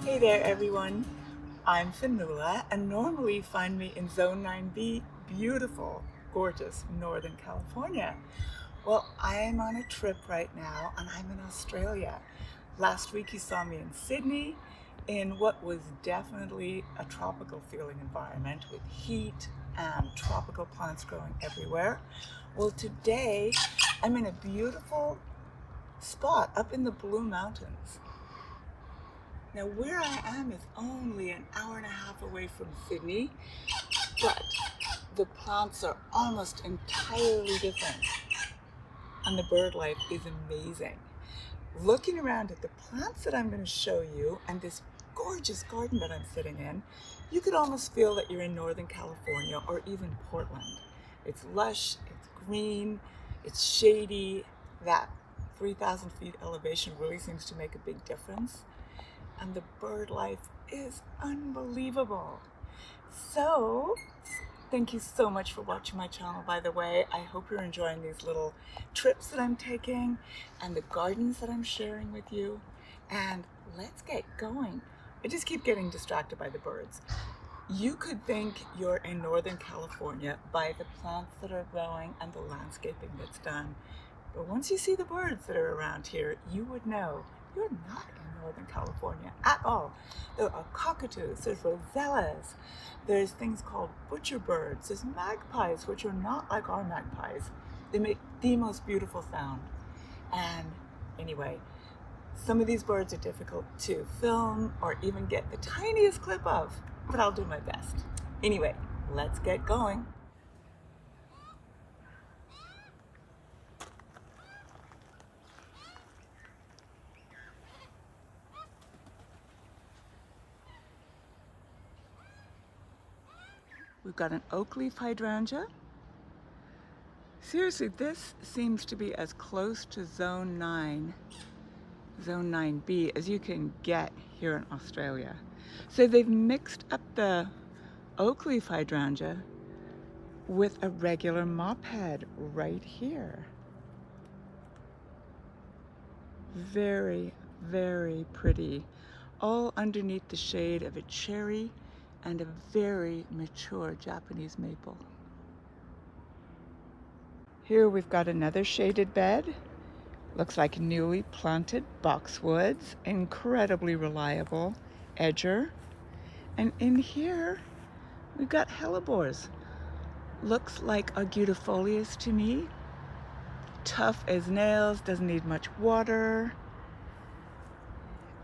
Hey there everyone, I'm Fanula and normally you find me in Zone 9B, beautiful, gorgeous Northern California. Well, I am on a trip right now and I'm in Australia. Last week you saw me in Sydney in what was definitely a tropical feeling environment with heat and tropical plants growing everywhere. Well, today I'm in a beautiful spot up in the Blue Mountains. Now where I am is only an hour and a half away from Sydney, but the plants are almost entirely different and the bird life is amazing. Looking around at the plants that I'm going to show you and this gorgeous garden that I'm sitting in, you could almost feel that you're in Northern California or even Portland. It's lush, it's green, it's shady. That 3,000 feet elevation really seems to make a big difference. And the bird life is unbelievable. So, thank you so much for watching my channel, by the way. I hope you're enjoying these little trips that I'm taking and the gardens that I'm sharing with you. And let's get going. I just keep getting distracted by the birds. You could think you're in Northern California by the plants that are growing and the landscaping that's done. But once you see the birds that are around here, you would know you're not in Northern California at all. There are cockatoos, there's rosellas, there's things called butcher birds, there's magpies, which are not like our magpies. They make the most beautiful sound. And anyway, some of these birds are difficult to film or even get the tiniest clip of, but I'll do my best. Anyway, let's get going. We've got an oak leaf hydrangea. Seriously, this seems to be as close to Zone 9, Zone 9B as you can get here in Australia. So they've mixed up the oak leaf hydrangea with a regular mop head right here. Very, very pretty. All underneath the shade of a cherry and a very mature Japanese maple. Here we've got another shaded bed. Looks like newly planted boxwoods, incredibly reliable edger. And in here we've got hellebores. Looks like argutifolias to me. Tough as nails, doesn't need much water.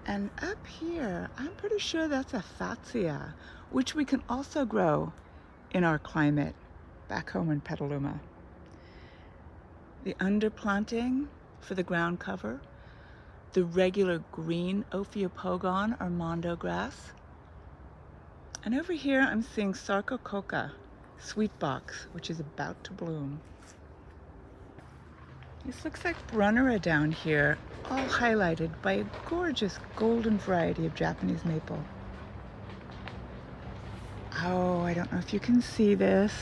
And up here, I'm pretty sure that's a fatsia, which we can also grow in our climate back home in Petaluma. The underplanting for the ground cover, the regular green Ophiopogon or mondo grass. And over here I'm seeing Sarcococa, sweet box, which is about to bloom. This looks like Brunnera down here, all highlighted by a gorgeous golden variety of Japanese maple. Oh, I don't know if you can see this,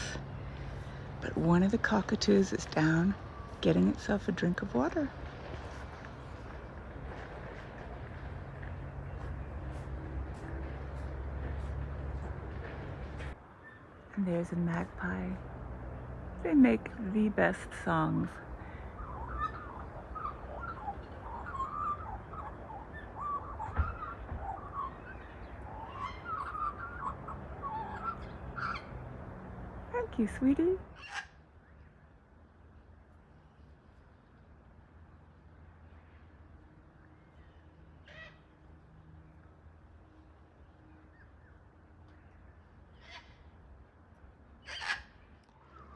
but one of the cockatoos is down getting itself a drink of water. And there's a magpie. They make the best songs. Thank you, sweetie.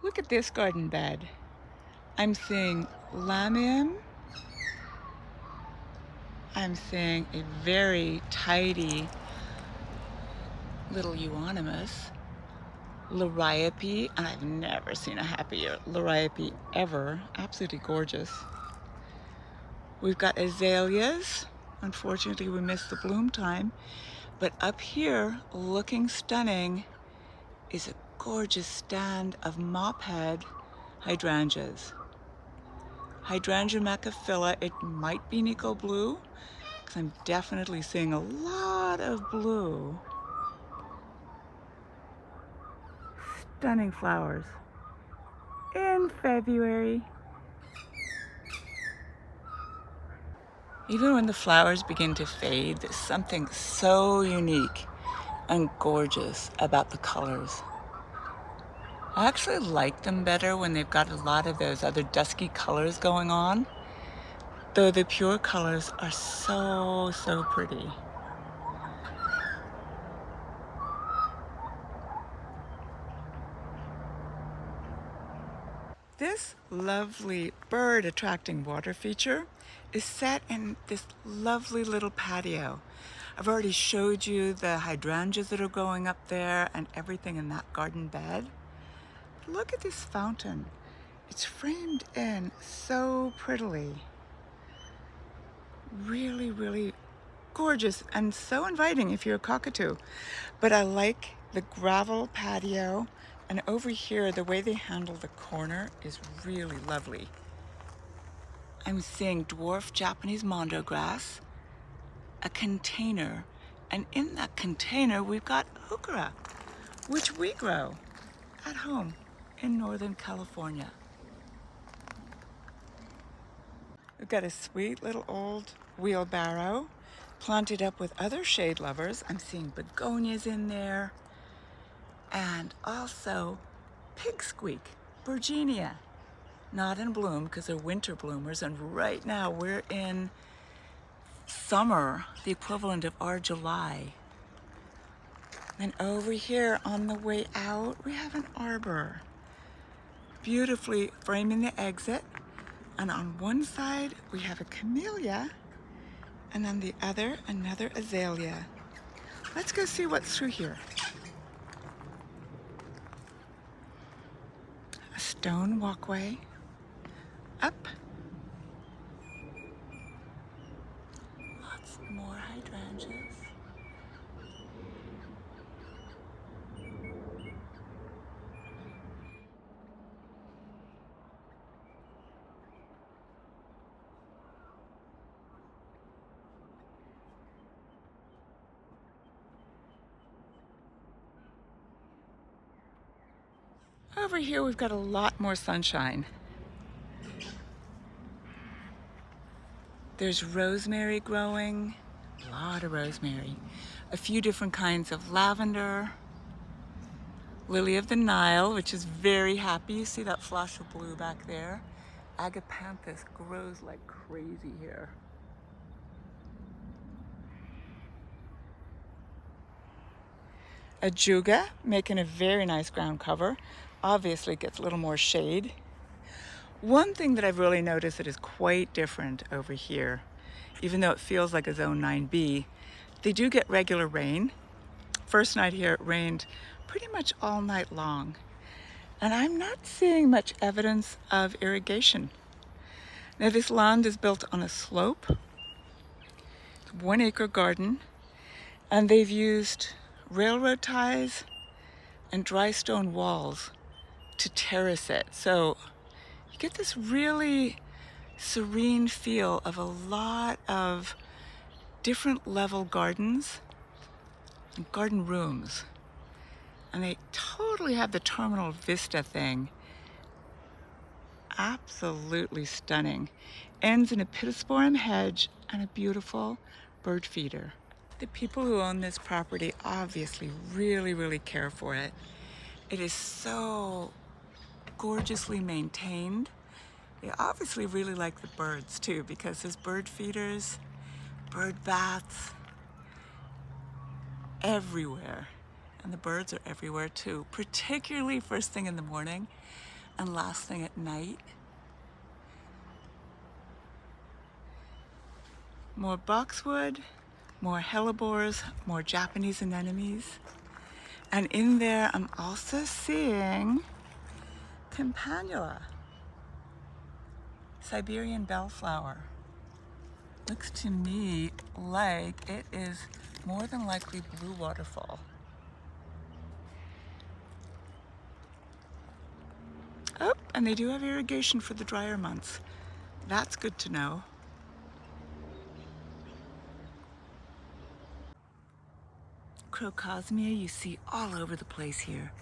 Look at this garden bed. I'm seeing lamium. I'm seeing a very tidy little euonymus, liriope, and I've never seen a happier liriope ever. Absolutely gorgeous. We've got azaleas. Unfortunately, we missed the bloom time. But up here, looking stunning, is a gorgeous stand of mophead hydrangeas. Hydrangea macrophylla. It might be Nico blue, because I'm definitely seeing a lot of blue. Stunning flowers in February. Even when the flowers begin to fade, there's something so unique and gorgeous about the colors. I actually like them better when they've got a lot of those other dusky colors going on, though the pure colors are so, so pretty. This lovely bird attracting water feature is set in this lovely little patio. I've already showed you the hydrangeas that are growing up there and everything in that garden bed. Look at this fountain. It's framed in so prettily. Really, really gorgeous and so inviting if you're a cockatoo. But I like the gravel patio, and over here the way they handle the corner is really lovely. I'm seeing dwarf Japanese mondo grass, a container, and in that container we've got heuchera, which we grow at home in Northern California. We've got a sweet little old wheelbarrow planted up with other shade lovers. I'm seeing begonias in there, and also pig squeak, Virginia. Not in bloom because they're winter bloomers, and right now we're in summer, the equivalent of our July. And over here on the way out, we have an arbor, beautifully framing the exit. And on one side, we have a camellia, and on the other, another azalea. Let's go see what's through here. A stone walkway up. Lots more hydrangeas. Over here, we've got a lot more sunshine. There's rosemary growing, a lot of rosemary, a few different kinds of lavender, lily of the Nile, which is very happy. You see that flash of blue back there? Agapanthus grows like crazy here. Ajuga, making a very nice ground cover. Obviously gets a little more shade. One thing that I've really noticed that is quite different over here, even though it feels like a Zone 9B, they do get regular rain. First night here it rained pretty much all night long. And I'm not seeing much evidence of irrigation. Now this land is built on a slope. It's a 1 acre garden, and they've used railroad ties and dry stone walls to terrace it. So you get this really serene feel of a lot of different level gardens and garden rooms. And they totally have the terminal vista thing. Absolutely stunning. Ends in a pittosporum hedge and a beautiful bird feeder. The people who own this property obviously really, really care for it. It is so gorgeously maintained. They obviously really like the birds too, because there's bird feeders, bird baths everywhere. And the birds are everywhere too, particularly first thing in the morning and last thing at night. More boxwood, more hellebores, more Japanese anemones. And in there, I'm also seeing campanula, Siberian bellflower. Looks to me like it is more than likely blue waterfall. Oh, and they do have irrigation for the drier months. That's good to know. Crocosmia you see all over the place here.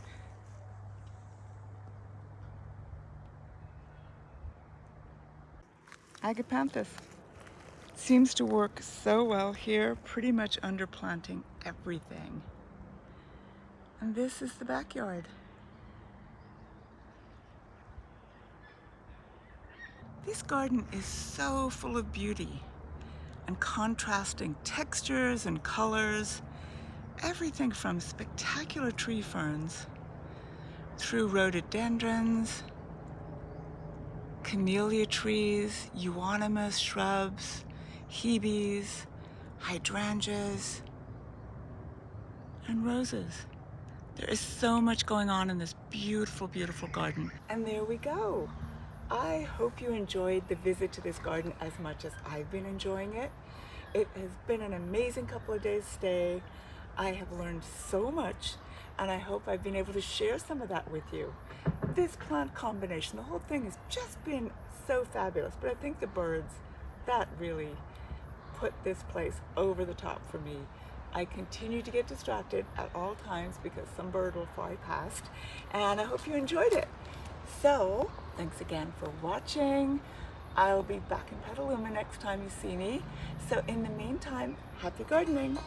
Agapanthus seems to work so well here, pretty much underplanting everything. And this is the backyard. This garden is so full of beauty and contrasting textures and colors. Everything from spectacular tree ferns through rhododendrons, camellia trees, euonymus shrubs, hebes, hydrangeas, and roses. There is so much going on in this beautiful, beautiful garden. And there we go. I hope you enjoyed the visit to this garden as much as I've been enjoying it. It has been an amazing couple of days stay. I have learned so much, and I hope I've been able to share some of that with you. This plant combination, the whole thing has just been so fabulous, but I think the birds, that really put this place over the top for me. I continue to get distracted at all times because some bird will fly past, and I hope you enjoyed it. So, thanks again for watching. I'll be back in Petaluma next time you see me. So in the meantime, happy gardening.